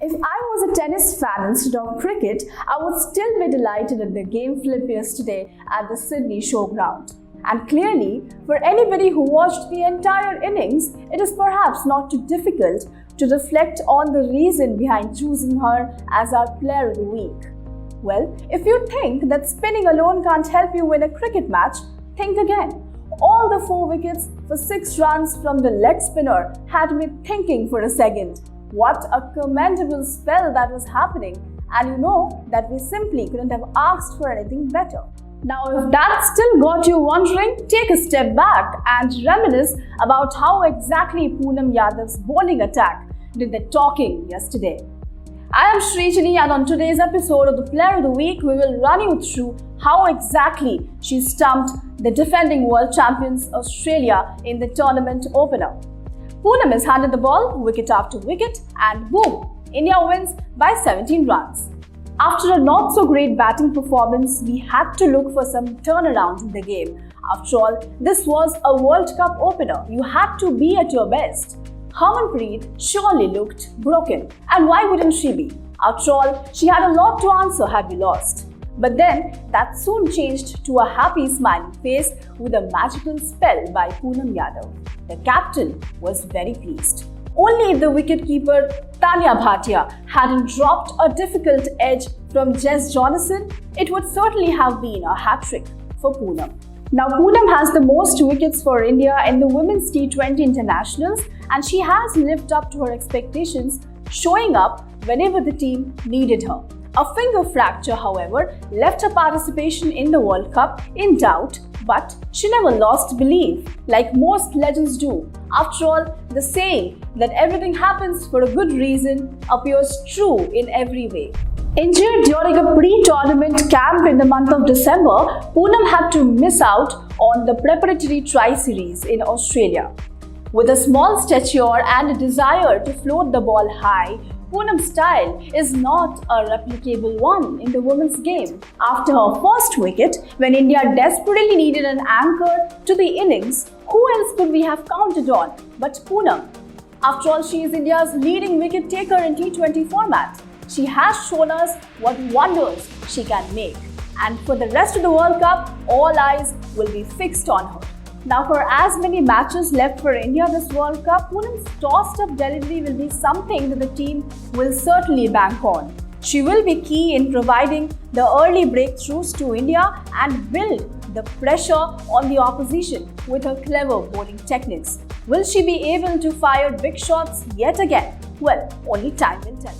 If I was a tennis fan instead of cricket, I would still be delighted at the game flip yesterday at the Sydney Showground. And clearly, for anybody who watched the entire innings, it is perhaps not too difficult to reflect on the reason behind choosing her as our Player of the Week. Well, if you think that spinning alone can't help you win a cricket match, think again. All the 4 wickets for 6 runs from the leg spinner had me thinking for a second. What a commendable spell that was happening, and you know that we simply couldn't have asked for anything better. Now, if that still got you wondering, take a step back and reminisce about how exactly Poonam Yadav's bowling attack did the talking yesterday. I am Srijani, and on today's episode of the Player of the Week, we will run you through how exactly she stumped the defending world champions Australia in the tournament opener. Poonam is handed the ball wicket after wicket, and boom, India wins by 17 runs. After a not so great batting performance, we had to look for some turnaround in the game. After all, this was a World Cup opener. You had to be at your best. Harmanpreet surely looked broken, and why wouldn't she be? After all, she had a lot to answer had we lost. But then, that soon changed to a happy smiling face with a magical spell by Poonam Yadav. The captain was very pleased. Only if the wicketkeeper Tanya Bhatia hadn't dropped a difficult edge from Jess Jonassen, it would certainly have been a hat-trick for Poonam. Now, Poonam has the most wickets for India in the Women's T20 Internationals, and she has lived up to her expectations, showing up whenever the team needed her. A finger fracture, however, left her participation in the World Cup in doubt, but she never lost belief, like most legends do. After all, the saying that everything happens for a good reason appears true in every way. Injured during a pre-tournament camp in the month of December, Poonam had to miss out on the preparatory tri-series in Australia. With a small stature and a desire to float the ball high, Poonam's style is not a replicable one in the women's game. After her first wicket, when India desperately needed an anchor to the innings, who else could we have counted on but Poonam? After all, she is India's leading wicket taker in T20 format. She has shown us what wonders she can make. And for the rest of the World Cup, all eyes will be fixed on her. Now, for as many matches left for India this World Cup, Poonam's tossed-up delivery will be something that the team will certainly bank on. She will be key in providing the early breakthroughs to India and build the pressure on the opposition with her clever bowling techniques. Will she be able to fire big shots yet again? Well, only time will tell.